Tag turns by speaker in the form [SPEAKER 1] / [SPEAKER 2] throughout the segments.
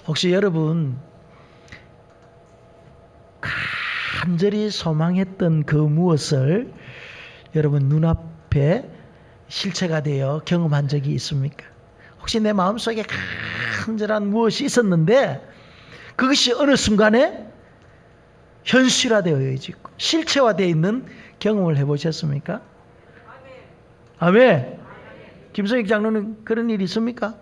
[SPEAKER 1] 혹시 여러분 간절히 소망했던 그 무엇을 여러분 눈앞에 실체가 되어 경험한 적이 있습니까? 혹시 내 마음속에 간절한 무엇이 있었는데 그것이 어느 순간에 현실화되어지고 실체화되어 있는 경험을 해보셨습니까? 아멘. 김성익 장로는 그런 일이 있습니까?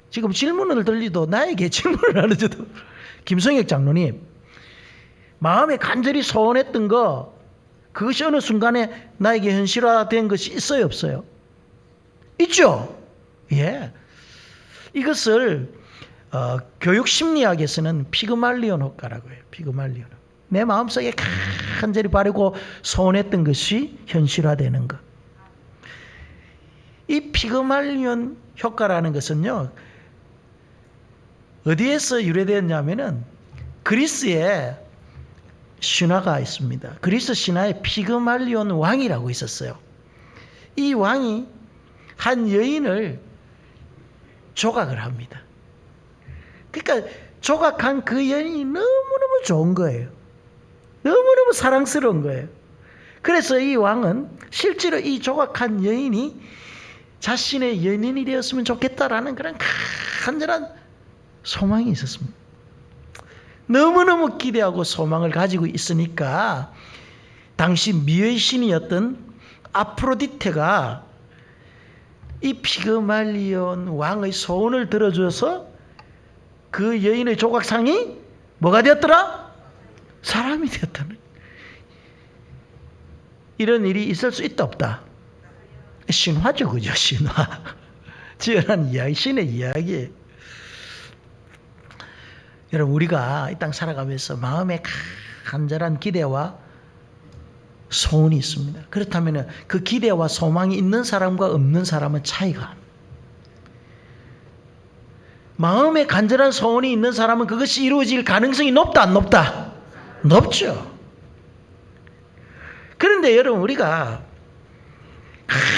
[SPEAKER 1] 지금 질문을 들리도 나에게 질문을 하는지도. 김성익 장로님, 마음에 간절히 소원했던 거 그것이 어느 순간에 나에게 현실화된 것이 있어요, 없어요? 있죠? 예. 이것을 교육 심리학에서는 피그말리온 효과라고 해요. 피그말리온. 내 마음속에 간절히 바라고 소원했던 것이 현실화되는 것. 이 피그말리온 효과라는 것은요, 어디에서 유래되었냐면은 그리스에 신화가 있습니다. 그리스 신화에 피그말리온 왕이라고 있었어요. 이 왕이 한 여인을 조각을 합니다. 그러니까 조각한 그 여인이 너무너무 좋은 거예요. 너무너무 사랑스러운 거예요. 그래서 이 왕은 실제로 이 조각한 여인이 자신의 연인이 되었으면 좋겠다라는 그런 간절한 소망이 있었습니다. 너무너무 기대하고 소망을 가지고 있으니까 당시 미의 신이었던 아프로디테가 이 피그말리온 왕의 소원을 들어줘서 그 여인의 조각상이 뭐가 되었더라? 사람이 되었다는. 이런 일이 있을 수 있다 없다? 신화죠, 그죠? 신화. 지어낸 이야기, 신의 이야기예요. 여러분, 우리가 이 땅 살아가면서 마음에 간절한 기대와 소원이 있습니다. 그렇다면 그 기대와 소망이 있는 사람과 없는 사람은 차이가 납니다. 마음에 간절한 소원이 있는 사람은 그것이 이루어질 가능성이 높다, 안 높다? 높죠. 그런데 여러분, 우리가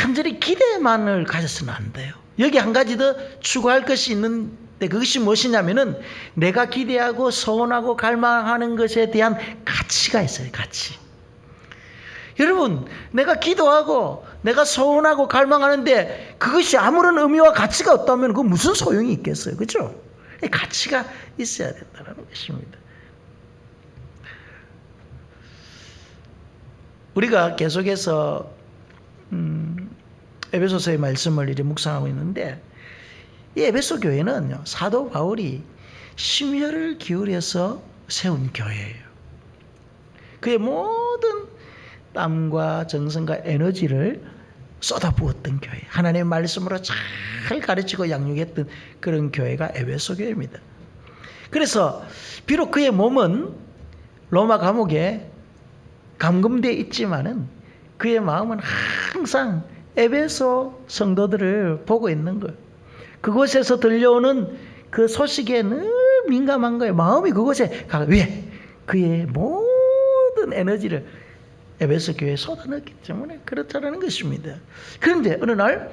[SPEAKER 1] 간절히 기대만을 가졌으면 안 돼요. 여기 한 가지 더 추가할 것이 있는데 그것이 무엇이냐면은 내가 기대하고 소원하고 갈망하는 것에 대한 가치가 있어요. 가치. 여러분, 내가 기도하고 내가 소원하고 갈망하는데 그것이 아무런 의미와 가치가 없다면 그 무슨 소용이 있겠어요? 그렇죠? 가치가 있어야 된다는 것입니다. 우리가 계속해서 에베소서의 말씀을 이제 묵상하고 있는데 이 에베소 교회는 사도 바울이 심혈을 기울여서 세운 교회예요. 그의 모든 땀과 정성과 에너지를 쏟아부었던 교회, 하나님의 말씀으로 잘 가르치고 양육했던 그런 교회가 에베소 교회입니다. 그래서 비록 그의 몸은 로마 감옥에 감금되어 있지만은 그의 마음은 항상 에베소 성도들을 보고 있는 거예요. 그곳에서 들려오는 그 소식에 늘 민감한 거예요. 마음이 그곳에 가. 왜? 그의 모든 에너지를 에베소 교회에 쏟아넣기 때문에 그렇다는 것입니다. 그런데 어느 날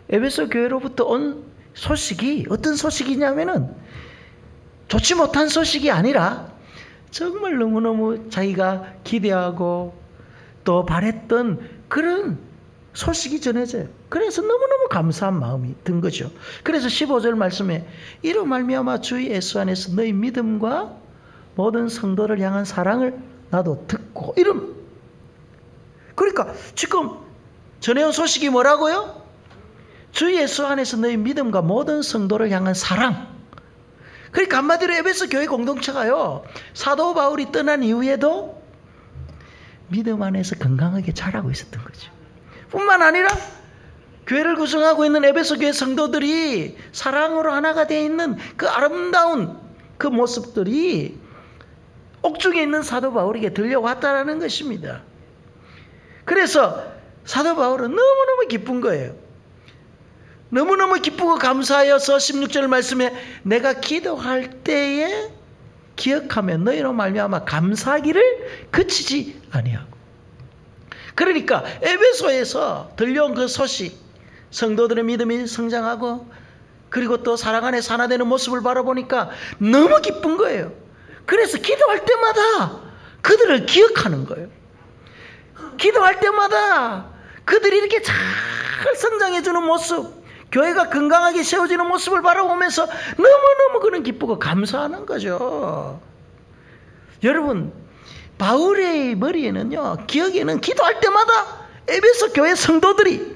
[SPEAKER 1] 에베소 교회로부터 온 소식이 어떤 소식이냐면은 좋지 못한 소식이 아니라 정말 너무너무 자기가 기대하고 또 바랬던 그런 소식이 전해져요. 그래서 너무너무 감사한 마음이 든 거죠. 그래서 15절 말씀에 이로 말미암아 주 예수 안에서 너희 믿음과 모든 성도를 향한 사랑을 나도 듣고 이런. 그러니까 지금 전해온 소식이 뭐라고요? 주 예수 안에서 너희 믿음과 모든 성도를 향한 사랑. 그러니까 한마디로 에베소 교회 공동체가요, 사도 바울이 떠난 이후에도 믿음 안에서 건강하게 자라고 있었던 거죠. 뿐만 아니라 교회를 구성하고 있는 에베소 교회 성도들이 사랑으로 하나가 되어 있는 그 아름다운 그 모습들이 옥중에 있는 사도 바울에게 들려왔다는 것입니다. 그래서 사도 바울은 너무너무 기쁜 거예요. 너무너무 기쁘고 감사하여서 16절 말씀에 내가 기도할 때에 기억하며 너희로 말미암아 감사하기를 그치지 아니하고. 그러니까 에베소에서 들려온 그 소식, 성도들의 믿음이 성장하고 그리고 또 사랑 안에 산화되는 모습을 바라보니까 너무 기쁜 거예요. 그래서 기도할 때마다 그들을 기억하는 거예요. 기도할 때마다 그들이 이렇게 잘 성장해주는 모습, 교회가 건강하게 세워지는 모습을 바라보면서 너무너무 그는 기쁘고 감사하는 거죠. 여러분, 바울의 머리에는요, 기억에는 기도할 때마다 에베소 교회 성도들이,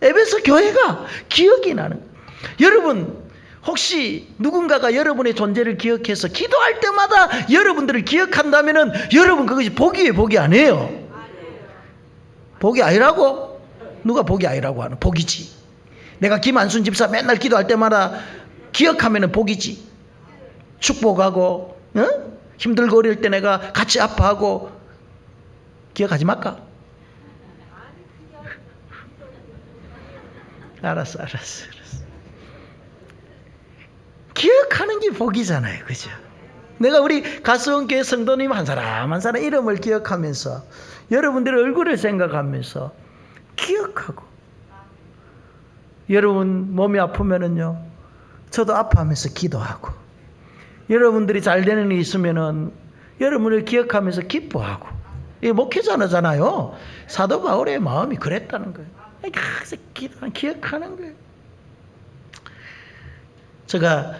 [SPEAKER 1] 에베소 교회가 기억이 나는 거예요. 여러분, 혹시 누군가가 여러분의 존재를 기억해서 기도할 때마다 여러분들을 기억한다면은 여러분 그것이 복이에요, 복이 아니에요? 복이 아니라고? 누가 복이 아니라고 하는? 복이지. 내가 김한순 집사 맨날 기도할 때마다 기억하면은 복이지. 축복하고, 힘들고 어릴 때 내가 같이 아파하고, 기억하지 말까? 알았어. 기억하는 게 복이잖아요, 그죠? 내가 우리 가수원교회 성도님 한 사람 한 사람 이름을 기억하면서 여러분들의 얼굴을 생각하면서 기억하고, 여러분 몸이 아프면은요, 저도 아파하면서 기도하고, 여러분들이 잘 되는 일이 있으면은 여러분을 기억하면서 기뻐하고. 이게 목회자잖아요. 사도 바울의 마음이 그랬다는 거예요. 그래서 기억하는 거예요. 제가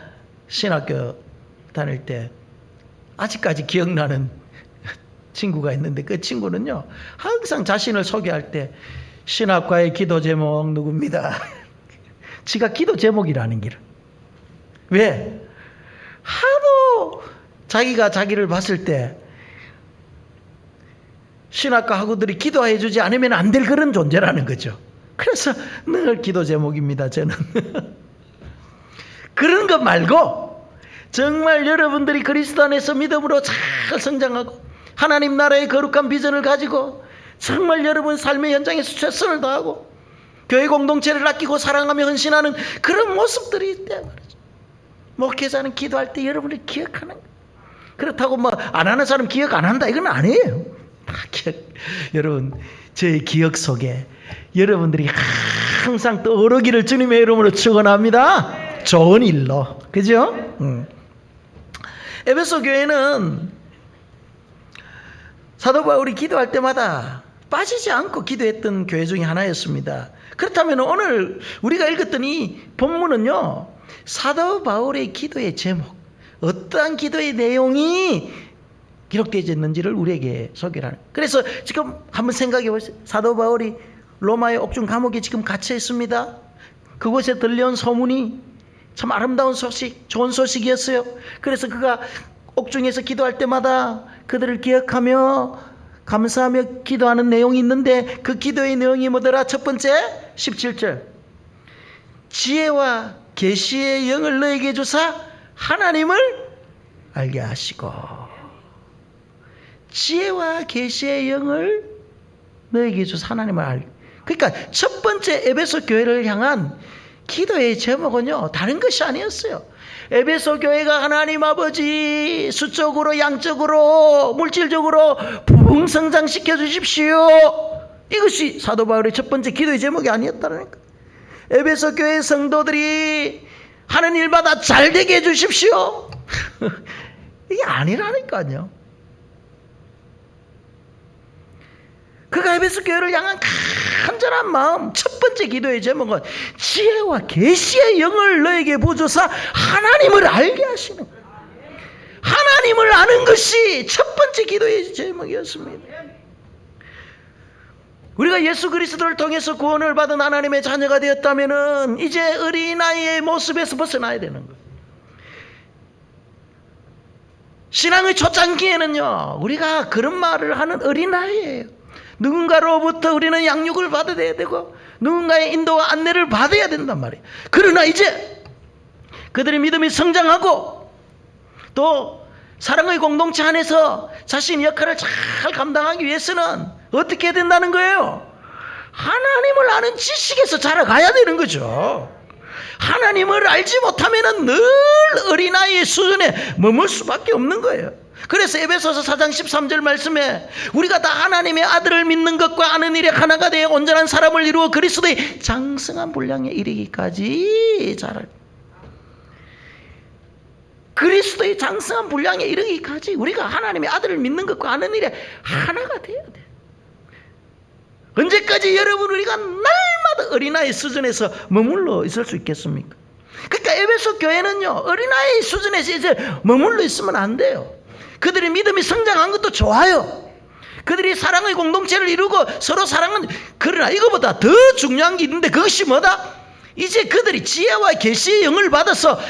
[SPEAKER 1] 신학교 다닐 때 아직까지 기억나는 친구가 있는데, 그 친구는요, 항상 자신을 소개할 때 신학과의 기도 제목 누굽니다. 지가 기도 제목이라는 기를. 왜? 하도 자기가 자기를 봤을 때 신학과 학우들이 기도해 주지 않으면 안 될 그런 존재라는 거죠. 그래서 늘 기도 제목입니다, 저는. 그런 것 말고 정말 여러분들이 그리스도 안에서 믿음으로 잘 성장하고 하나님 나라의 거룩한 비전을 가지고 정말 여러분 삶의 현장에서 최선을 다하고 교회 공동체를 아끼고 사랑하며 헌신하는 그런 모습들이 있대 말이죠. 목회자는 기도할 때 여러분을 기억하는 거예요. 그렇다고 뭐 안 하는 사람 기억 안 한다, 이건 아니에요. 다 기억. 여러분, 저의 기억 속에 여러분들이 항상 떠오르기를 주님의 이름으로 축원합니다. 좋은 일로, 그죠? 에베소 교회는 사도 바울이 기도할 때마다 빠지지 않고 기도했던 교회 중에 하나였습니다. 그렇다면 오늘 우리가 읽었던 이 본문은요, 사도 바울의 기도의 제목, 어떠한 기도의 내용이 기록되어 있는지를 우리에게 소개를 하는. 그래서 지금 한번 생각해 보세요. 사도 바울이 로마의 옥중 감옥에 지금 갇혀 있습니다. 그곳에 들려온 소문이 참 아름다운 소식, 좋은 소식이었어요. 그래서 그가 옥중에서 기도할 때마다 그들을 기억하며 감사하며 기도하는 내용이 있는데, 그 기도의 내용이 뭐더라? 첫 번째 17절, 지혜와 계시의 영을 너에게 주사 하나님을 알게 하시고. 지혜와 계시의 영을 너에게 주사 하나님을 알게. 그러니까 첫 번째 에베소 교회를 향한 기도의 제목은요, 다른 것이 아니었어요. 에베소 교회가 하나님 아버지 수적으로 양적으로 물질적으로 부흥성장시켜 주십시오. 이것이 사도 바울의 첫 번째 기도의 제목이 아니었다는 거예요. 에베소 교회 성도들이 하는 일마다 잘되게 해주십시오. 이게 아니라니까요. 그가 에베소 교회를 향한 간절한 마음, 첫 번째 기도의 제목은 지혜와 계시의 영을 너에게 부어줘서 하나님을 알게 하시는, 하나님을 아는 것이 첫 번째 기도의 제목이었습니다. 우리가 예수 그리스도를 통해서 구원을 받은 하나님의 자녀가 되었다면 이제 어린아이의 모습에서 벗어나야 되는 거예요. 신앙의 초창기에는요, 우리가 그런 말을 하는 어린아이예요. 누군가로부터 우리는 양육을 받아야 되고 누군가의 인도와 안내를 받아야 된단 말이에요. 그러나 이제 그들의 믿음이 성장하고 또 사랑의 공동체 안에서 자신의 역할을 잘 감당하기 위해서는 어떻게 해야 된다는 거예요? 하나님을 아는 지식에서 자라가야 되는 거죠. 하나님을 알지 못하면 늘 어린아이의 수준에 머물 수밖에 없는 거예요. 그래서 에베소서 4장 13절 말씀에 우리가 다 하나님의 아들을 믿는 것과 아는 일에 하나가 되어 온전한 사람을 이루어 그리스도의 장성한 분량에 이르기까지 자랄. 그리스도의 장성한 분량에 이르기까지 우리가 하나님의 아들을 믿는 것과 하는 일에 하나가 돼야 돼. 언제까지 여러분 우리가 날마다 어린아이 수준에서 머물러 있을 수 있겠습니까? 그러니까 에베소 교회는요, 어린아이 수준에서 이제 머물러 있으면 안 돼요. 그들의 믿음이 성장한 것도 좋아요. 그들이 사랑의 공동체를 이루고 서로 사랑은, 그러나 이거보다 더 중요한 게 있는데, 그것이 뭐다? 이제 그들이 지혜와 계시의 영을 받아서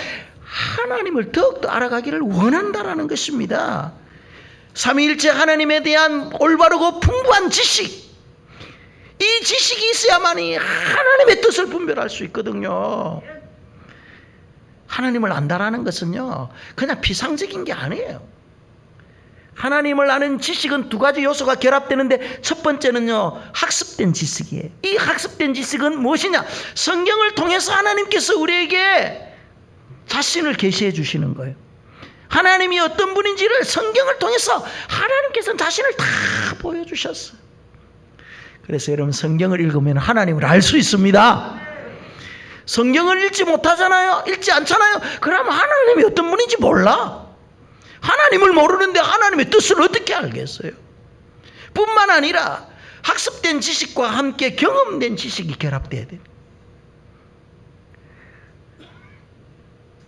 [SPEAKER 1] 하나님을 더욱더 알아가기를 원한다라는 것입니다. 삼위일체 하나님에 대한 올바르고 풍부한 지식, 이 지식이 있어야만이 하나님의 뜻을 분별할 수 있거든요. 하나님을 안다라는 것은요, 그냥 피상적인 게 아니에요. 하나님을 아는 지식은 두 가지 요소가 결합되는데, 첫 번째는요, 학습된 지식이에요. 이 학습된 지식은 무엇이냐? 성경을 통해서 하나님께서 우리에게 자신을 계시해 주시는 거예요. 하나님이 어떤 분인지를 성경을 통해서 하나님께서는 자신을 다 보여주셨어요. 그래서 여러분, 성경을 읽으면 하나님을 알 수 있습니다. 성경을 읽지 못하잖아요. 읽지 않잖아요. 그러면 하나님이 어떤 분인지 몰라. 하나님을 모르는데 하나님의 뜻을 어떻게 알겠어요? 뿐만 아니라 학습된 지식과 함께 경험된 지식이 결합돼야 돼요.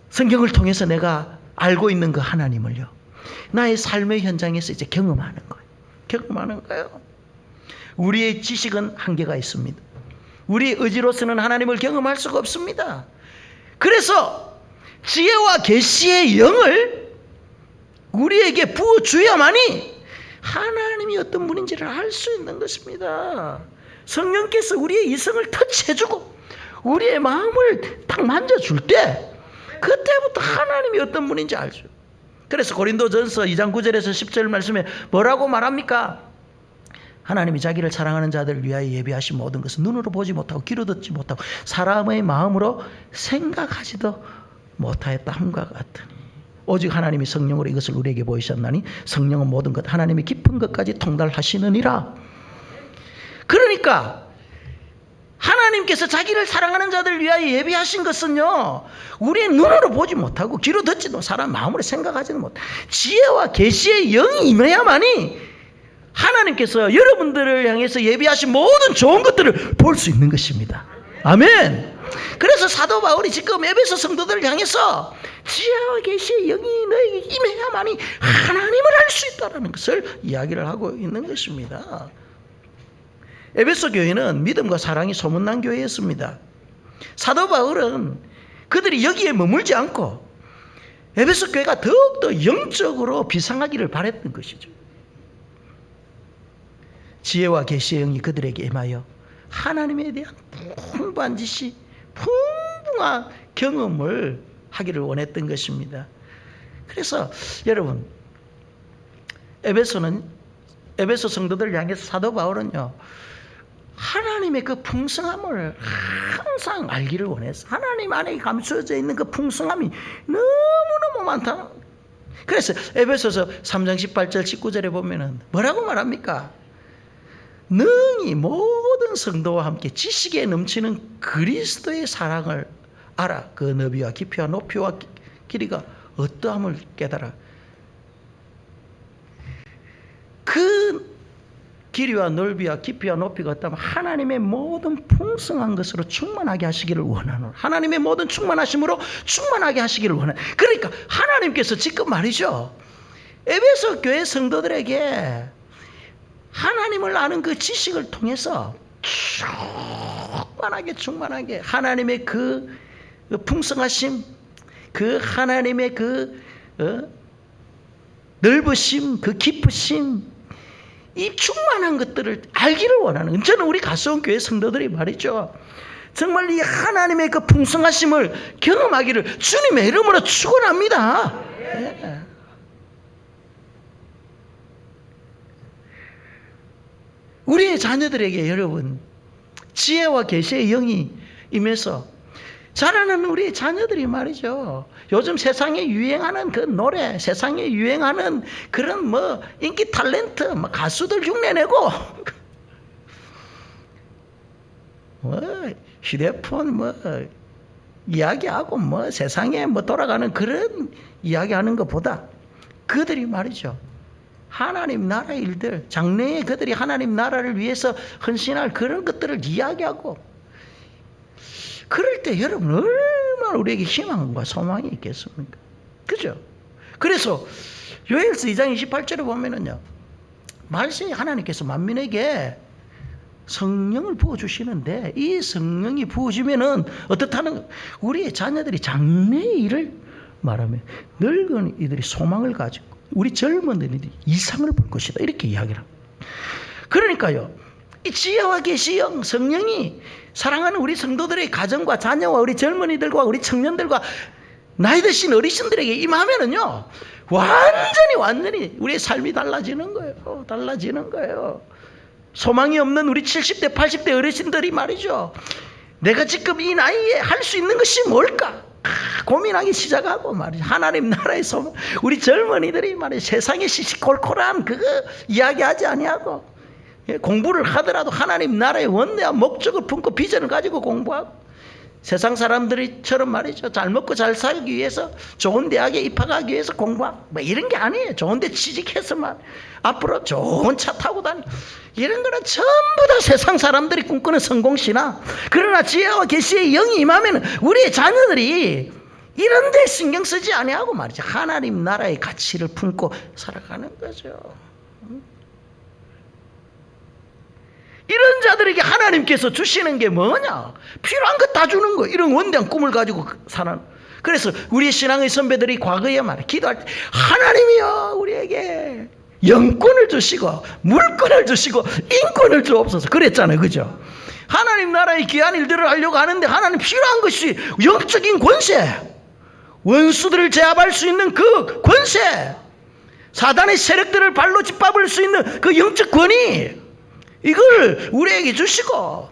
[SPEAKER 1] 성경을 통해서 내가 알고 있는 그 하나님을요, 나의 삶의 현장에서 이제 경험하는 거예요. 경험하는 거예요. 우리의 지식은 한계가 있습니다. 우리의 의지로서는 하나님을 경험할 수가 없습니다. 그래서 지혜와 계시의 영을 우리에게 부어줘야만이 하나님이 어떤 분인지를 알 수 있는 것입니다. 성령께서 우리의 이성을 터치해주고 우리의 마음을 딱 만져줄 때, 그때부터 하나님이 어떤 분인지 알죠. 그래서 고린도전서 2장 9절에서 10절 말씀에 뭐라고 말합니까? 하나님이 자기를 사랑하는 자들을 위하여 예비하신 모든 것은 눈으로 보지 못하고 귀로 듣지 못하고 사람의 마음으로 생각하지도 못하였다 함과 같으니, 오직 하나님이 성령으로 이것을 우리에게 보이셨나니 성령은 모든 것, 하나님의 깊은 것까지 통달하시느니라. 그러니까 하나님께서 자기를 사랑하는 자들을 위하여 예비하신 것은요, 우리의 눈으로 보지 못하고 귀로 듣지도, 사람 마음으로 생각하지도 못해 지혜와 계시의 영이 임해야만이 하나님께서 여러분들을 향해서 예비하신 모든 좋은 것들을 볼 수 있는 것입니다. 아멘. 그래서 사도 바울이 지금 에베소 성도들을 향해서 지혜와 계시의 영이 너에게 임해야만이 하나님을 알 수 있다는 것을 이야기를 하고 있는 것입니다. 에베소 교회는 믿음과 사랑이 소문난 교회였습니다. 사도 바울은 그들이 여기에 머물지 않고 에베소 교회가 더욱더 영적으로 비상하기를 바랬던 것이죠. 지혜와 계시의 영이 그들에게 임하여 하나님에 대한 풍부한 지식, 풍부한 경험을 하기를 원했던 것입니다. 그래서 여러분, 에베소 성도들을 향해서 사도 바울은요, 하나님의 그 풍성함을 항상 알기를 원했어. 하나님 안에 감추어져 있는 그 풍성함이 너무너무 많다. 그래서 에베소서 3장 18절 19절에 보면은 뭐라고 말합니까? 능히 모든 성도와 함께 지식에 넘치는 그리스도의 사랑을 알아. 그 너비와 깊이와 높이와 길이가 어떠함을 깨달아. 그 길이와 넓이와 깊이와 높이가 어떠하면 하나님의 모든 풍성한 것으로 충만하게 하시기를 원하노라. 하나님의 모든 충만하심으로 충만하게 하시기를 원하노라. 그러니까 하나님께서 지금 말이죠, 에베소 교회 성도들에게 하나님을 아는 그 지식을 통해서 충만하게 하나님의 그 풍성하심, 그 하나님의 그 넓으심, 그 깊으심, 이 충만한 것들을 알기를 원하는, 저는 우리 가수원 교회 성도들이 말이죠, 정말 이 하나님의 그 풍성하심을 경험하기를 주님의 이름으로 축원합니다. 예. 우리의 자녀들에게 여러분, 지혜와 계시의 영이 임해서 자라나는 우리의 자녀들이 말이죠, 요즘 세상에 유행하는 그 노래, 세상에 유행하는 그런 뭐 인기 탤런트, 뭐 가수들 흉내내고 뭐 휴대폰 뭐 이야기하고 뭐 세상에 뭐 돌아가는 그런 이야기하는 것보다 그들이 말이죠. 하나님 나라 일들, 장래에 그들이 하나님 나라를 위해서 헌신할 그런 것들을 이야기하고, 그럴 때 여러분 얼마나 우리에게 희망과 소망이 있겠습니까? 그죠? 그래서 요엘서 2장 28절에 보면은요, 말세에 하나님께서 만민에게 성령을 부어주시는데, 이 성령이 부어지면은 어떻다는, 우리의 자녀들이 장래의 일을 말하면 늙은 이들이 소망을 가지고 우리 젊은 이들이 이상을 볼 것이다, 이렇게 이야기를 합니다. 그러니까요, 이 지혜와 계시형 성령이 사랑하는 우리 성도들의 가정과 자녀와 우리 젊은이들과 우리 청년들과 나이 드신 어르신들에게 임하면은요, 완전히 우리의 삶이 달라지는 거예요. 달라지는 거예요. 소망이 없는 우리 70대 80대 어르신들이 말이죠, 내가 지금 이 나이에 할 수 있는 것이 뭘까 고민하기 시작하고 말이죠. 하나님 나라의 소망, 우리 젊은이들이 말이죠, 세상의 시시콜콜한 그거 이야기하지 아니하고, 공부를 하더라도 하나님 나라의 원대한 목적을 품고 비전을 가지고 공부하고, 세상 사람들처럼 말이죠, 잘 먹고 잘 살기 위해서 좋은 대학에 입학하기 위해서 공부하고 뭐 이런 게 아니에요. 좋은 데 취직해서만 앞으로 좋은 차 타고 다니고, 이런 거는 전부 다 세상 사람들이 꿈꾸는 성공시나, 그러나 지혜와 계시의 영이 임하면 우리의 자녀들이 이런 데 신경 쓰지 아니하고 말이죠, 하나님 나라의 가치를 품고 살아가는 거죠. 이런 자들에게 하나님께서 주시는 게 뭐냐? 필요한 것 다 주는 거. 이런 원대한 꿈을 가지고 사는. 그래서 우리 신앙의 선배들이 과거에 말해 기도할 때, 하나님이여 우리에게 영권을 주시고 물권을 주시고 인권을 주옵소서 그랬잖아요. 그죠? 하나님 나라의 귀한 일들을 하려고 하는데, 하나님 필요한 것이 영적인 권세, 원수들을 제압할 수 있는 그 권세, 사단의 세력들을 발로 짓밟을 수 있는 그 영적 권위, 이걸 우리에게 주시고,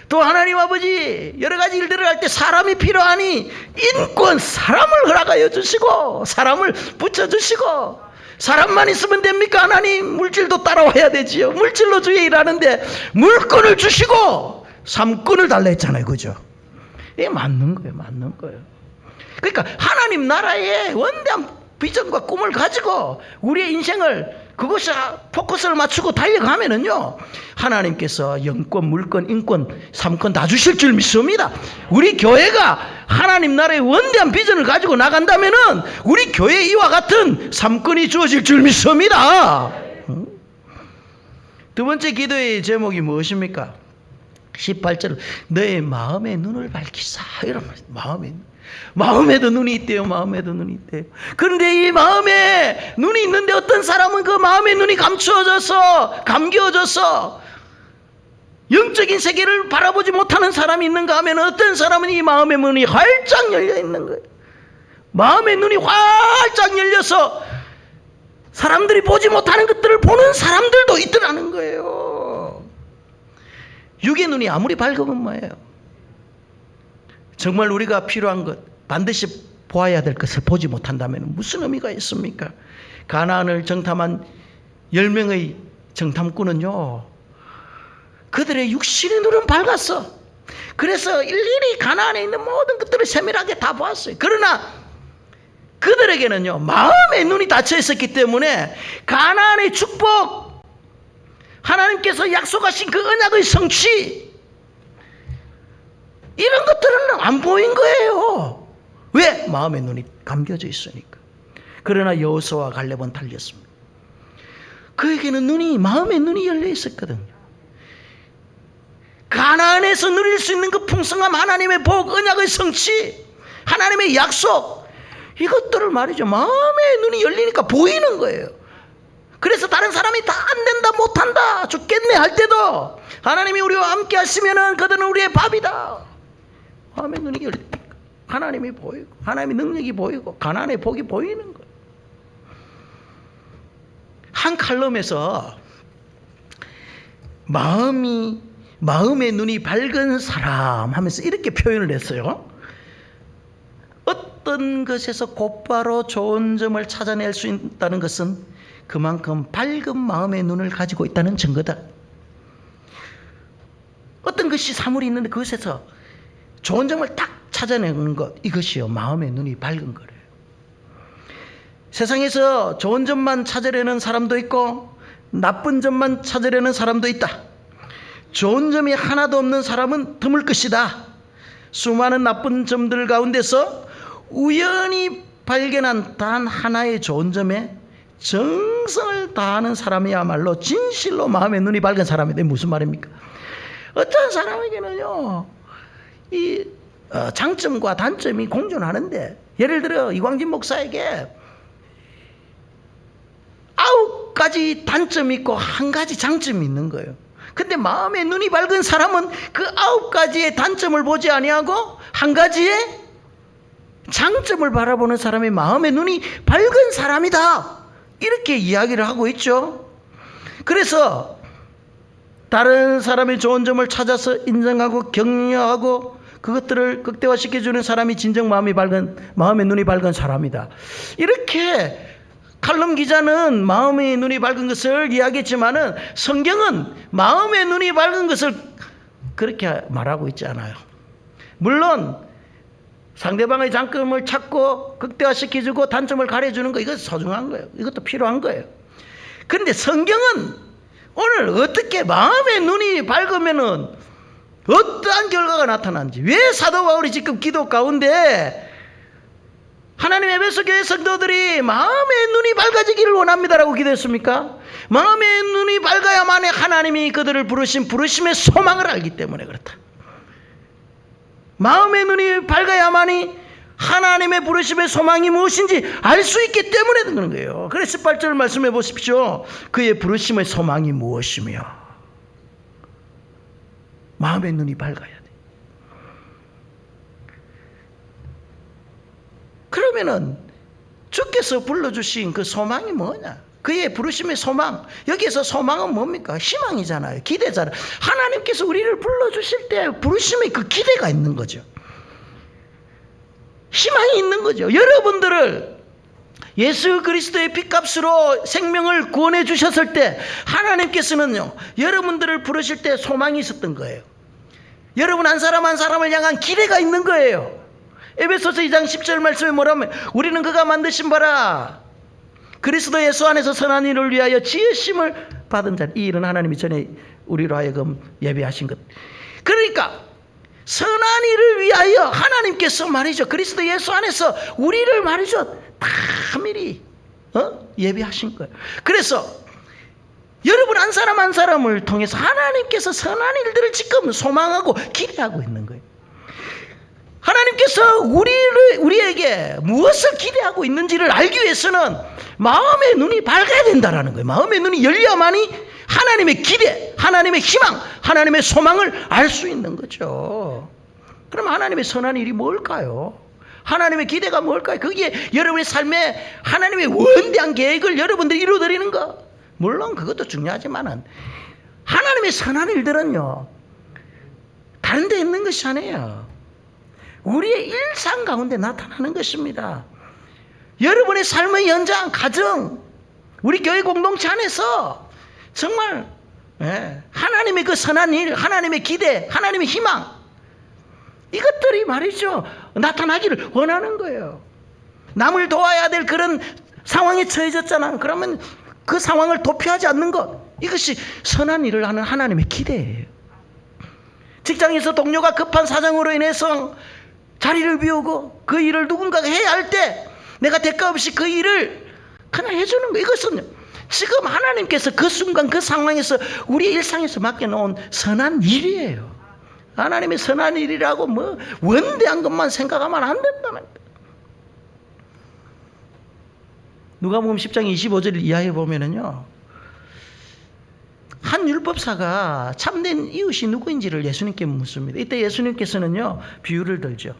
[SPEAKER 1] 또 하나님 아버지 여러 가지 일들을 할 때 사람이 필요하니 인권, 사람을 허락하여 주시고 사람을 붙여주시고, 사람만 있으면 됩니까? 하나님 물질도 따라와야 되지요. 물질로 주의 일하는데 물권을 주시고 삼권을 달라 했잖아요. 그죠? 이게 맞는 거예요. 맞는 거예요. 그러니까 하나님 나라의 원대한 비전과 꿈을 가지고 우리의 인생을 그것이 포커스를 맞추고 달려가면은요, 하나님께서 영권, 물권, 인권, 삼권 다 주실 줄 믿습니다. 우리 교회가 하나님 나라의 원대한 비전을 가지고 나간다면은 우리 교회 이와 같은 삼권이 주어질 줄 믿습니다. 두 번째 기도의 제목이 무엇입니까? 18절, 너의 마음의 눈을 밝히사. 이런 말. 마음에도 눈이 있대요. 마음에도 눈이 있대요. 그런데 이 마음에 눈이 있는데 어떤 사람은 그 마음의 눈이 감겨져서 영적인 세계를 바라보지 못하는 사람이 있는가 하면, 어떤 사람은 이 마음의 문이 활짝 열려 있는 거예요. 마음의 눈이 활짝 열려서 사람들이 보지 못하는 것들을 보는 사람들도 있더라는 거예요. 육의 눈이 아무리 밝으면 뭐예요? 정말 우리가 필요한 것, 반드시 보아야 될 것을 보지 못한다면 무슨 의미가 있습니까? 가나안을 정탐한 10명의 정탐꾼은요, 그들의 육신의 눈은 밝았어. 그래서 일일이 가나안에 있는 모든 것들을 세밀하게 다 보았어요. 그러나 그들에게는요, 마음의 눈이 닫혀 있었기 때문에 가나안의 축복, 하나님께서 약속하신 그 언약의 성취, 이런 것들은 안 보인 거예요. 왜? 마음의 눈이 감겨져 있으니까. 그러나 여호수아와 갈렙은 달렸습니다. 그에게는 마음의 눈이 열려 있었거든요. 가나안에서 누릴 수 있는 그 풍성함, 하나님의 복, 언약의 성취, 하나님의 약속, 이것들을 말이죠, 마음의 눈이 열리니까 보이는 거예요. 그래서 다른 사람이 다 안 된다, 못한다, 죽겠네 할 때도 하나님이 우리와 함께 하시면은 그들은 우리의 밥이다. 마음의 눈이 열리니까 하나님이 보이고, 하나님의 능력이 보이고, 가나안의 복이 보이는 거예요. 한 칼럼에서 마음의 눈이 밝은 사람 하면서 이렇게 표현을 했어요. 어떤 것에서 곧바로 좋은 점을 찾아낼 수 있다는 것은 그만큼 밝은 마음의 눈을 가지고 있다는 증거다. 어떤 것이 사물이 있는데 그것에서 좋은 점을 딱 찾아내는 것, 이것이요 마음의 눈이 밝은 거래요. 세상에서 좋은 점만 찾으려는 사람도 있고 나쁜 점만 찾으려는 사람도 있다. 좋은 점이 하나도 없는 사람은 드물 것이다. 수많은 나쁜 점들 가운데서 우연히 발견한 단 하나의 좋은 점에 정성을 다하는 사람이야말로 진실로 마음의 눈이 밝은 사람인데, 무슨 말입니까? 어떤 사람에게는요 이 장점과 단점이 공존하는데, 예를 들어 이광진 목사에게 9가지 단점이 있고 1가지 장점이 있는 거예요. 근데 마음의 눈이 밝은 사람은 그 9가지의 단점을 보지 아니하고 1가지의 장점을 바라보는 사람이 마음의 눈이 밝은 사람이다, 이렇게 이야기를 하고 있죠. 그래서 다른 사람의 좋은 점을 찾아서 인정하고 격려하고 그것들을 극대화시켜주는 사람이 진정 마음의 눈이 밝은 사람이다. 이렇게 칼럼 기자는 마음의 눈이 밝은 것을 이야기했지만은 성경은 마음의 눈이 밝은 것을 그렇게 말하고 있지 않아요. 물론 상대방의 장점을 찾고 극대화시켜주고 단점을 가려주는 거, 이거 소중한 거예요. 이것도 필요한 거예요. 그런데 성경은 오늘 어떻게 마음의 눈이 밝으면은 어떠한 결과가 나타나는지, 왜 사도 바울이 지금 기도 가운데 하나님의 에베소 교회 성도들이 마음의 눈이 밝아지기를 원합니다라고 기도했습니까? 마음의 눈이 밝아야만이 하나님이 그들을 부르신 부르심의 소망을 알기 때문에 그렇다. 마음의 눈이 밝아야만이 하나님의 부르심의 소망이 무엇인지 알 수 있기 때문에 그런 거예요. 그래서 18절 말씀해 보십시오. 그의 부르심의 소망이 무엇이며, 마음의 눈이 밝아야 돼. 그러면은 주께서 불러주신 그 소망이 뭐냐? 그의 부르심의 소망. 여기에서 소망은 뭡니까? 희망이잖아요. 기대잖아요. 하나님께서 우리를 불러주실 때 부르심의 그 기대가 있는 거죠. 희망이 있는 거죠. 여러분들을 예수 그리스도의 핏값으로 생명을 구원해 주셨을 때 하나님께서는요, 여러분들을 부르실 때 소망이 있었던 거예요. 여러분 한 사람 한 사람을 향한 기대가 있는 거예요. 에베소서 2장 10절 말씀에 뭐라면, 우리는 그가 만드신 바라 그리스도 예수 안에서 선한 일을 위하여 지으심을 받은 자. 이 일은 하나님이 전에 우리로 하여금 예비하신 것. 그러니까 선한 일을 위하여 하나님께서 말이죠, 그리스도 예수 안에서 우리를 말이죠 다 미리 예비하신 거예요. 그래서 여러분 한 사람 한 사람을 통해서 하나님께서 선한 일들을 지금 소망하고 기대하고 있는 거예요. 하나님께서 우리에게 무엇을 기대하고 있는지를 알기 위해서는 마음의 눈이 밝아야 된다라는 거예요. 마음의 눈이 열려야만이 하나님의 기대, 하나님의 희망, 하나님의 소망을 알 수 있는 거죠. 그럼 하나님의 선한 일이 뭘까요? 하나님의 기대가 뭘까요? 그게 여러분의 삶에 하나님의 원대한 계획을 여러분들이 이루어드리는 것. 물론 그것도 중요하지만은 하나님의 선한 일들은요, 다른 데 있는 것이 아니에요. 우리의 일상 가운데 나타나는 것입니다. 여러분의 삶의 현장, 가정, 우리 교회 공동체 안에서 정말 하나님의 그 선한 일, 하나님의 기대, 하나님의 희망, 이것들이 말이죠 나타나기를 원하는 거예요. 남을 도와야 될 그런 상황에 처해졌잖아. 그러면 그 상황을 도피하지 않는 것, 이것이 선한 일을 하는 하나님의 기대예요. 직장에서 동료가 급한 사정으로 인해서 자리를 비우고 그 일을 누군가가 해야 할 때 내가 대가 없이 그 일을 그냥 해주는 거, 이것은 지금 하나님께서 그 순간 그 상황에서 우리의 일상에서 맡겨놓은 선한 일이에요. 하나님의 선한 일이라고 뭐 원대한 것만 생각하면 안 된다는 거예요. 누가복음 10장 25절 이하에 보면은요, 한 율법사가 참된 이웃이 누구인지를 예수님께 묻습니다. 이때 예수님께서는요 비유를 들죠.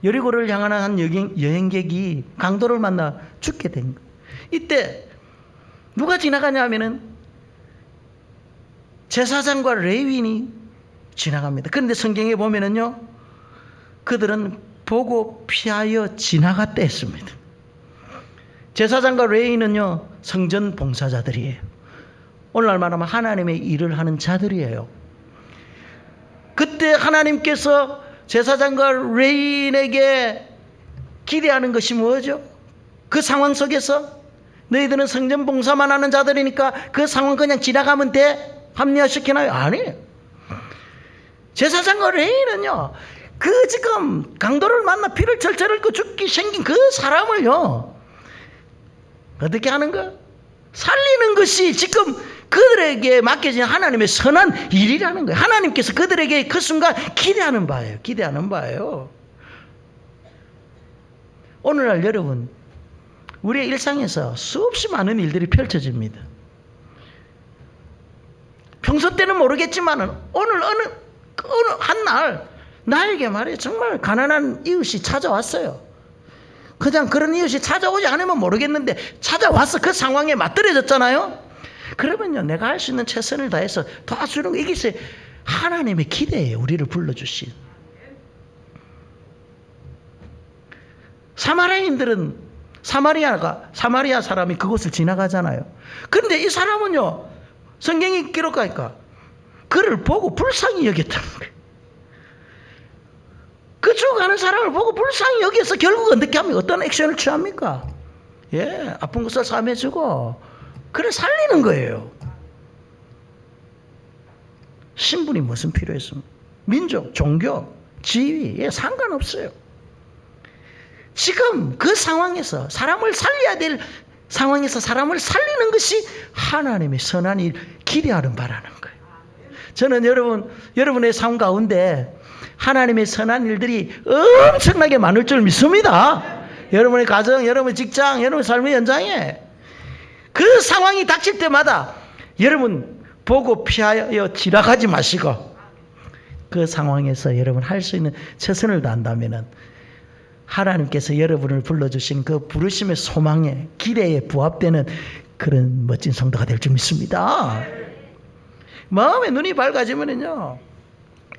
[SPEAKER 1] 여리고를 향하는 한 여행객이 강도를 만나 죽게 된 거예요. 이때 누가 지나가냐 하면은 제사장과 레위인이 지나갑니다. 그런데 성경에 보면은요, 그들은 보고 피하여 지나갔다 했습니다. 제사장과 레위인은요 성전 봉사자들이에요. 오늘날 말하면 하나님의 일을 하는 자들이에요. 그때 하나님께서 제사장과 레인에게 기대하는 것이 뭐죠? 그 상황 속에서 너희들은 성전 봉사만 하는 자들이니까 그 상황 그냥 지나가면 돼? 합리화시키나요? 아니에요. 제사장과 레인은요, 그 지금 강도를 만나 피를 철철 흘고 죽기 생긴 그 사람을요, 어떻게 하는 거야? 살리는 것이 지금 그들에게 맡겨진 하나님의 선한 일이라는 거예요. 하나님께서 그들에게 그 순간 기대하는 바예요. 기대하는 바예요. 오늘날 여러분, 우리의 일상에서 수없이 많은 일들이 펼쳐집니다. 평소 때는 모르겠지만 오늘 어느 한 날 나에게 말이에요, 정말 가난한 이웃이 찾아왔어요. 그냥 그런 이웃이 찾아오지 않으면 모르겠는데 찾아와서 그 상황에 맞들어졌잖아요. 그러면요, 내가 할 수 있는 최선을 다해서 도와주는 거, 이게 하나님의 기대예요. 우리를 불러주신. 사마리아인들은 사마리아 사람이 그곳을 지나가잖아요. 그런데 이 사람은요, 성경이 기록하니까 그를 보고 불쌍히 여겼다는 거예요. 그 죽어가는 사람을 보고 불쌍히 여기서 결국 어떻게 합니까? 어떤 액션을 취합니까? 예, 아픈 것을 사매주고 그를 살리는 거예요. 신분이 무슨 필요했습니까? 민족, 종교, 지위에 상관없어요. 지금 그 상황에서 사람을 살려야 될 상황에서 사람을 살리는 것이 하나님의 선한 일, 기대하는 바라는 거예요. 저는 여러분의 삶 가운데 하나님의 선한 일들이 엄청나게 많을 줄 믿습니다. 여러분의 가정, 여러분의 직장, 여러분의 삶의 현장에 그 상황이 닥칠 때마다 여러분 보고 피하여 지나가지 마시고 그 상황에서 여러분 할 수 있는 최선을 다한다면 하나님께서 여러분을 불러주신 그 부르심의 소망에 기대에 부합되는 그런 멋진 성도가 될 줄 믿습니다. 마음의 눈이 밝아지면요,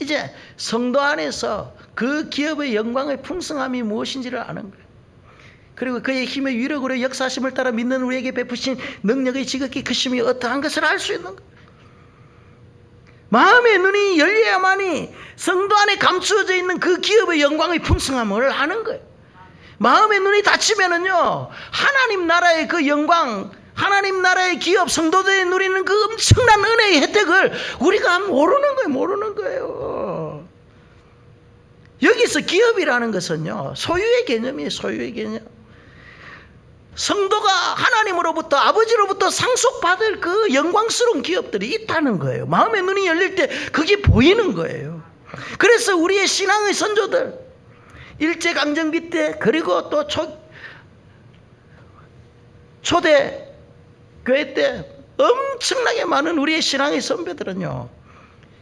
[SPEAKER 1] 이제 성도 안에서 그 기업의 영광의 풍성함이 무엇인지를 아는 거예요. 그리고 그의 힘의 위력으로 역사심을 따라 믿는 우리에게 베푸신 능력의 지극히 크심이 어떠한 것을 알 수 있는 거예요. 마음의 눈이 열려야만이 성도 안에 감추어져 있는 그 기업의 영광의 풍성함을 아는 거예요. 마음의 눈이 닫히면은요, 하나님 나라의 그 영광, 하나님 나라의 기업, 성도들이 누리는 그 엄청난 은혜의 혜택을 우리가 모르는 거예요. 여기서 기업이라는 것은요, 소유의 개념이에요. 소유의 개념. 성도가 하나님으로부터, 아버지로부터 상속받을 그 영광스러운 기업들이 있다는 거예요. 마음의 눈이 열릴 때 그게 보이는 거예요. 그래서 우리의 신앙의 선조들, 일제강점기 때, 그리고 또 초대 교회 때 엄청나게 많은 우리의 신앙의 선배들은요,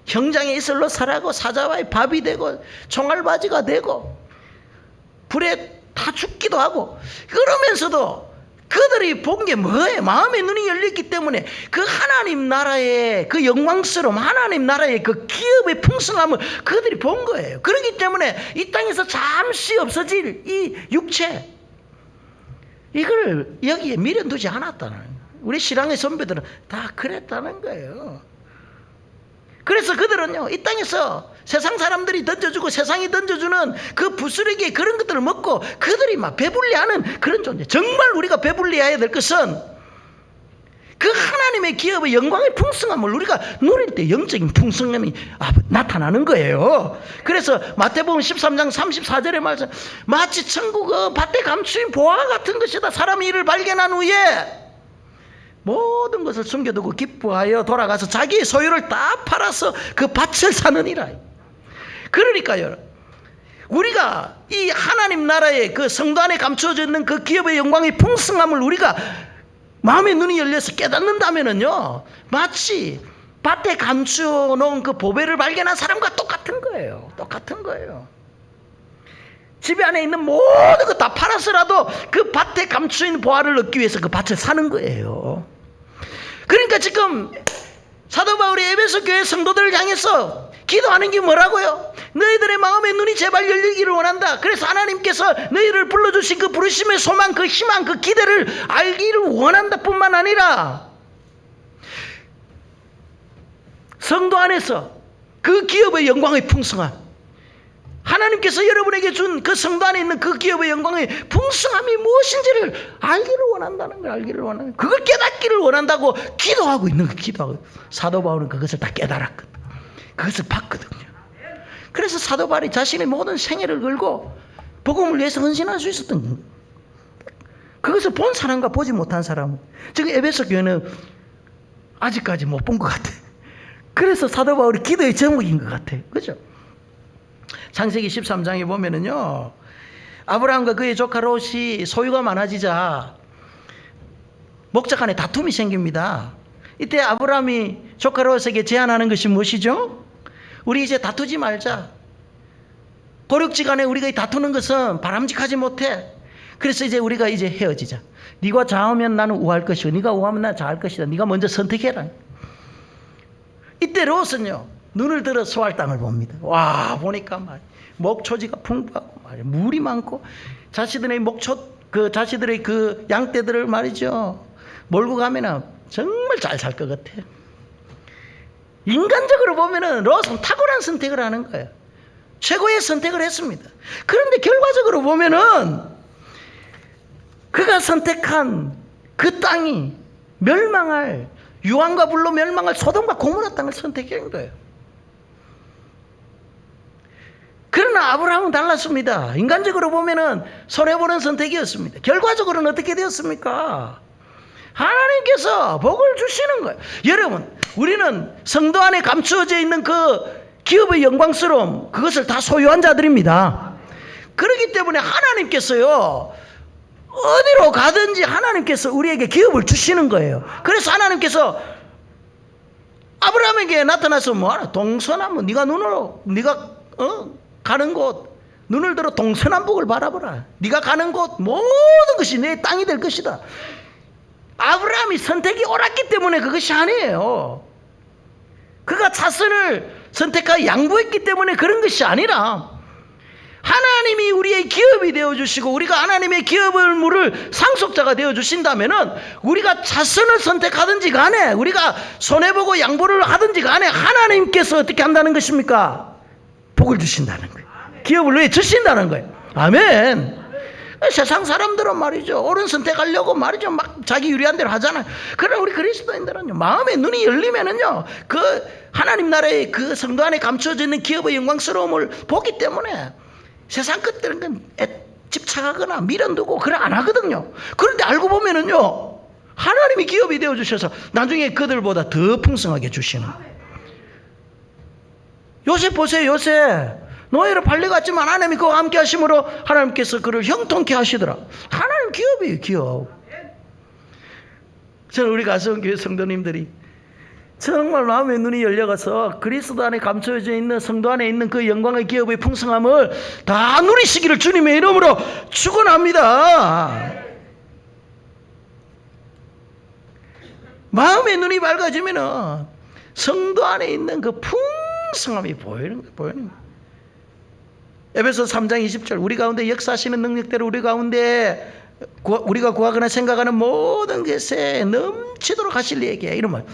[SPEAKER 1] 형장의 이슬로 살아가고 사자와의 밥이 되고 총알바지가 되고 불에 다 죽기도 하고, 그러면서도 그들이 본 게 뭐예요? 마음의 눈이 열렸기 때문에 그 하나님 나라의 그 영광스러움, 하나님 나라의 그 기업의 풍성함을 그들이 본 거예요. 그렇기 때문에 이 땅에서 잠시 없어질 이 육체, 이걸 여기에 미련두지 않았다는 거예요. 우리 신앙의 선배들은 다 그랬다는 거예요. 그래서 그들은요, 이 땅에서 세상 사람들이 던져주고 세상이 던져주는 그 부스러기 그런 것들을 먹고 그들이 막 배불리하는 그런 존재. 정말 우리가 배불리해야 될 것은 그 하나님의 기업의 영광의 풍성함을 우리가 누릴 때 영적인 풍성함이 나타나는 거예요. 그래서 마태복음 13장 34절에 말씀, 마치 천국은 밭에 감추인 보화 같은 것이다. 사람이 이를 발견한 후에 모든 것을 숨겨두고 기뻐하여 돌아가서 자기의 소유를 다 팔아서 그 밭을 사느니라. 그러니까요, 우리가 이 하나님 나라의 그 성도 안에 감추어져 있는 그 기업의 영광의 풍성함을 우리가 마음의 눈이 열려서 깨닫는다면요, 마치 밭에 감추어 놓은 그 보배를 발견한 사람과 똑같은 거예요. 똑같은 거예요. 집 안에 있는 모든 것 다 팔아서라도 그 밭에 감추인 보화를 얻기 위해서 그 밭을 사는 거예요. 그러니까 지금 사도 바울이 에베소 교회 성도들을 향해서 기도하는 게 뭐라고요? 너희들의 마음의 눈이 제발 열리기를 원한다. 그래서 하나님께서 너희를 불러주신 그 부르심의 소망, 그 희망, 그 기대를 알기를 원한다 뿐만 아니라 성도 안에서 그 기업의 영광의 풍성함, 하나님께서 여러분에게 준 그 성도 안에 있는 그 기업의 영광의 풍성함이 무엇인지를 알기를 원한다는 걸, 알기를 원하는 걸. 그걸 깨닫기를 원한다고 기도하고 있는 거, 기도하고. 사도 바울은 그것을 다 깨달았거든. 그것을 봤거든요. 그래서 사도 바울이 자신의 모든 생애를 걸고 복음을 위해서 헌신할 수 있었던 거예요. 그것을 본 사람과 보지 못한 사람, 지금 에베소 교회는 아직까지 못 본 것 같아. 그래서 사도 바울이 기도의 제목인 것 같아. 그죠? 창세기 13장에 보면은요, 아브라함과 그의 조카 롯이 소유가 많아지자 목자 간에 다툼이 생깁니다. 이때 아브라함이 조카 롯에게 제안하는 것이 무엇이죠? 우리 이제 다투지 말자. 고륙지간에 우리가 다투는 것은 바람직하지 못해. 그래서 이제 우리가 이제 헤어지자. 네가 좌우면 나는 우할 것이고 네가 우하면 나는 좌할 것이다. 네가 먼저 선택해라. 이때 롯은요, 눈을 들어 소할 땅을 봅니다. 와, 보니까 목초지가 풍부하고 물이 많고 자신들의 자신들의 그 양떼들을 말이죠, 몰고 가면은 정말 잘 살 것 같아. 인간적으로 보면은 롯은 탁월한 선택을 하는 거예요. 최고의 선택을 했습니다. 그런데 결과적으로 보면은 그가 선택한 그 땅이 멸망할, 유황과 불로 멸망할 소돔과 고모라 땅을 선택한 거예요. 그러나 아브라함은 달랐습니다. 인간적으로 보면은 손해보는 선택이었습니다. 결과적으로는 어떻게 되었습니까? 하나님께서 복을 주시는 거예요. 여러분, 우리는 성도 안에 감추어져 있는 그 기업의 영광스러움, 그것을 다 소유한 자들입니다. 그렇기 때문에 하나님께서요, 어디로 가든지 하나님께서 우리에게 기업을 주시는 거예요. 그래서 하나님께서 아브라함에게 나타나서 뭐하나, 동서남북, 네가 가는 곳, 눈을 들어 동서남북을 바라보라. 네가 가는 곳 모든 것이 내 땅이 될 것이다. 아브라함이 선택이 옳았기 때문에 그것이 아니에요. 그가 자선을 선택하여 양보했기 때문에 그런 것이 아니라, 하나님이 우리의 기업이 되어주시고 우리가 하나님의 기업을 상속자가 되어주신다면은, 우리가 자선을 선택하든지 간에, 우리가 손해보고 양보를 하든지 간에 하나님께서 어떻게 한다는 것입니까? 복을 주신다는 거예요. 기업을 왜 주신다는 거예요. 아멘. 세상 사람들은 말이죠, 옳은 선택하려고 말이죠, 막 자기 유리한 대로 하잖아요. 그러나 우리 그리스도인들은요, 마음의 눈이 열리면은요, 그 하나님 나라의 그 성도 안에 감춰져 있는 기업의 영광스러움을 보기 때문에 세상 것들은 집착하거나 미련두고 그래 안 하거든요. 그런데 알고 보면은요, 하나님이 기업이 되어 주셔서 나중에 그들보다 더 풍성하게 주시는. 요셉 보세요. 요셉 노예로 팔려갔지만 하나님이 그와 함께 하심으로 하나님께서 그를 형통케 하시더라. 하나님 기업이에요, 기업. 저는 우리 가서원교회 성도님들이 정말 마음의 눈이 열려가서 그리스도 안에 감춰져 있는 성도 안에 있는 그 영광의 기업의 풍성함을 다 누리시기를 주님의 이름으로 축원합니다. 마음의 눈이 밝아지면은 성도 안에 있는 그 풍성함이 보이는 거예요. 에베소 3장 20절, 우리 가운데 역사하시는 능력대로 우리 가운데 우리가 구하거나 생각하는 모든 것에 넘치도록 하실 이에게, 이런 말.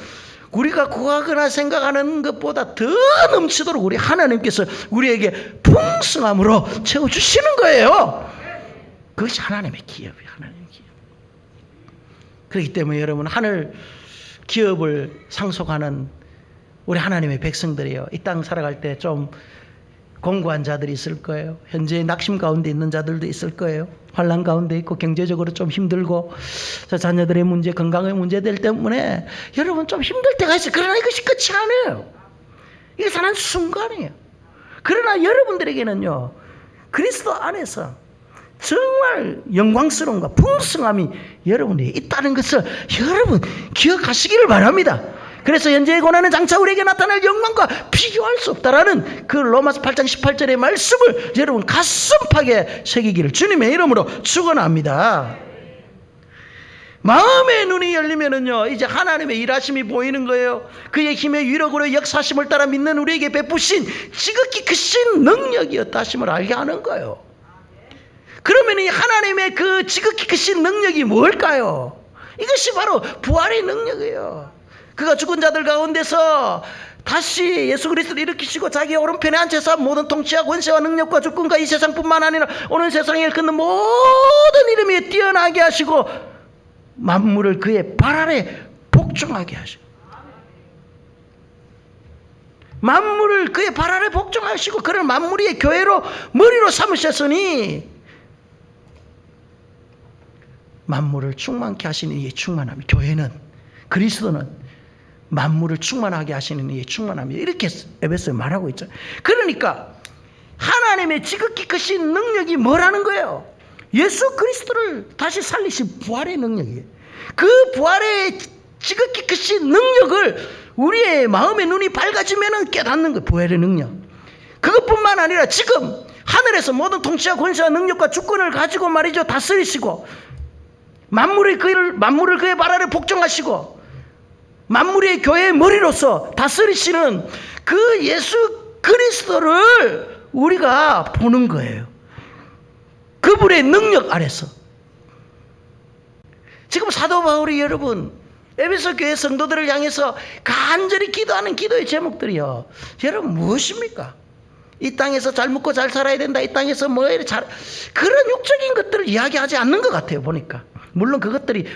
[SPEAKER 1] 우리가 구하거나 생각하는 것보다 더 넘치도록 우리 하나님께서 우리에게 풍성함으로 채워주시는 거예요. 그것이 하나님의 기업이에요. 하나님의 기업. 그렇기 때문에 여러분, 하늘 기업을 상속하는 우리 하나님의 백성들이요, 이 땅 살아갈 때 좀 공고한 자들이 있을 거예요. 현재 낙심 가운데 있는 자들도 있을 거예요. 환난 가운데 있고 경제적으로 좀 힘들고 자녀들의 문제, 건강의 문제들 때문에 여러분 좀 힘들 때가 있어요. 그러나 이것이 끝이 아니에요. 이게 사는 순간이에요. 그러나 여러분들에게는요, 그리스도 안에서 정말 영광스러움과 풍성함이 여러분이 있다는 것을 여러분 기억하시기를 바랍니다. 그래서 현재의 고난은 장차 우리에게 나타날 영광과 비교할 수 없다라는 그 로마서 8장 18절의 말씀을 여러분 가슴팍에 새기기를 주님의 이름으로 축원합니다. 마음의 눈이 열리면은요, 이제 하나님의 일하심이 보이는 거예요. 그의 힘의 위력으로 역사심을 따라 믿는 우리에게 베푸신 지극히 크신 능력이었다 하심을 알게 하는 거예요. 그러면 이 하나님의 그 지극히 크신 능력이 뭘까요? 이것이 바로 부활의 능력이에요. 그가 죽은 자들 가운데서 다시 예수 그리스도를 일으키시고 자기 오른편에 앉혀서 모든 통치와 권세와 능력과 주권과 이 세상뿐만 아니라 오늘 세상에 걷는 모든 이름 위에 뛰어나게 하시고 만물을 그의 발 아래 복종하게 하시고 만물을 그의 발 아래 복종하시고 그를 만물의 교회로 머리로 삼으셨으니 만물을 충만케 하시는 이의 충만함이 교회는 그리스도는 만물을 충만하게 하시는 이의 충만함이 이렇게 에베소에 말하고 있죠. 그러니까 하나님의 지극히 크신 능력이 뭐라는 거예요? 예수 그리스도를 다시 살리신 부활의 능력이에요. 그 부활의 지극히 크신 능력을 우리의 마음의 눈이 밝아지면 깨닫는 거예요. 부활의 능력. 그것뿐만 아니라 지금 하늘에서 모든 통치와 권세와 능력과 주권을 가지고 말이죠. 다스리시고 만물을 그의 발 아래 복종하시고 만물의 교회의 머리로서 다스리시는 그 예수 그리스도를 우리가 보는 거예요. 그분의 능력 아래서. 지금 사도 바울이 여러분 에베소 교회 성도들을 향해서 간절히 기도하는 기도의 제목들이요. 여러분 무엇입니까? 이 땅에서 잘 먹고 잘 살아야 된다. 이 땅에서 뭐 이렇게 잘 그런 육적인 것들을 이야기하지 않는 것 같아요. 보니까. 물론 그것들이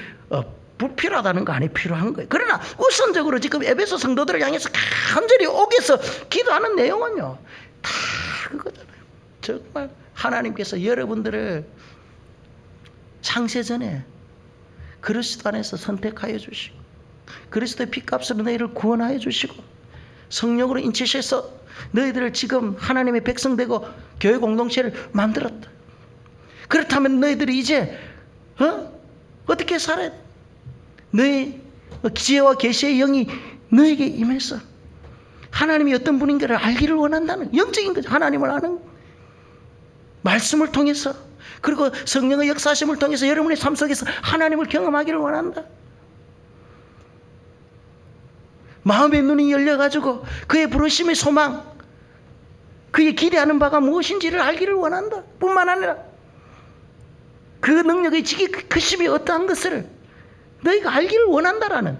[SPEAKER 1] 불필요하다는 거 아니에요. 필요한 거예요. 그러나 우선적으로 지금 에베소 성도들을 향해서 간절히 옥에서 기도하는 내용은요. 다 그거잖아요. 정말 하나님께서 여러분들을 창세전에 그리스도 안에서 선택하여 주시고 그리스도의 피값으로 너희를 구원하여 주시고 성령으로 인치셔서 너희들을 지금 하나님의 백성 되고 교회 공동체를 만들었다. 그렇다면 너희들이 이제 어떻게 살아야 돼? 너희 지혜와 계시의 영이 너에게 임해서 하나님이 어떤 분인가를 알기를 원한다는 영적인 거죠. 하나님을 아는 말씀을 통해서 그리고 성령의 역사하심을 통해서 여러분의 삶 속에서 하나님을 경험하기를 원한다. 마음의 눈이 열려가지고 그의 부르심의 소망, 그의 기대하는 바가 무엇인지를 알기를 원한다. 뿐만 아니라 그 능력의 지극히 크심이 어떠한 것을 너희가 알기를 원한다라는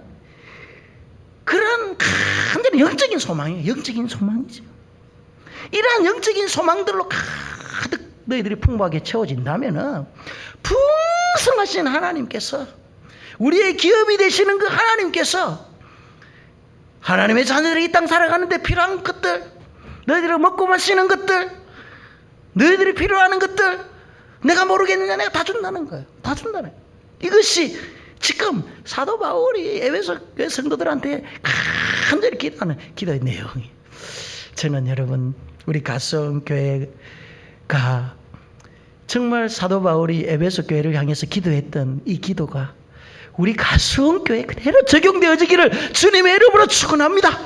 [SPEAKER 1] 그런 간절히 영적인 소망이에요. 영적인 소망이죠. 이러한 영적인 소망들로 가득 너희들이 풍부하게 채워진다면 풍성하신 하나님께서 우리의 기업이 되시는 그 하나님께서 하나님의 자녀들이 이 땅 살아가는데 필요한 것들, 너희들이 먹고 마시는 것들, 너희들이 필요하는 것들 내가 모르겠느냐, 내가 다 준다는 거예요. 다 준다는 거예요. 이것이 지금 사도 바울이 에베소 성도들한테 간절히 기도하는 기도의 내용이에요. 저는 여러분 우리 가성교회가 정말 사도 바울이 에베소 교회를 향해서 기도했던 이 기도가 우리 가성교회 그대로 적용되어지기를 주님의 이름으로 축원합니다.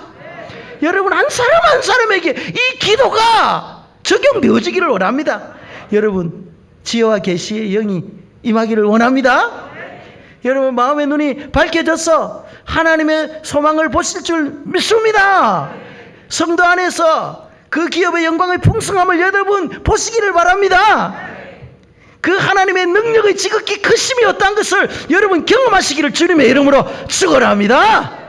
[SPEAKER 1] 여러분 한 사람 한 사람에게 이 기도가 적용되어지기를 원합니다. 여러분 지혜와 계시의 영이 임하기를 원합니다. 여러분 마음의 눈이 밝혀져서 하나님의 소망을 보실 줄 믿습니다. 성도 안에서 그 기업의 영광의 풍성함을 여러분 보시기를 바랍니다. 그 하나님의 능력의 지극히 크심이 어떠한 것을 여러분 경험하시기를 주님의 이름으로 축원합니다.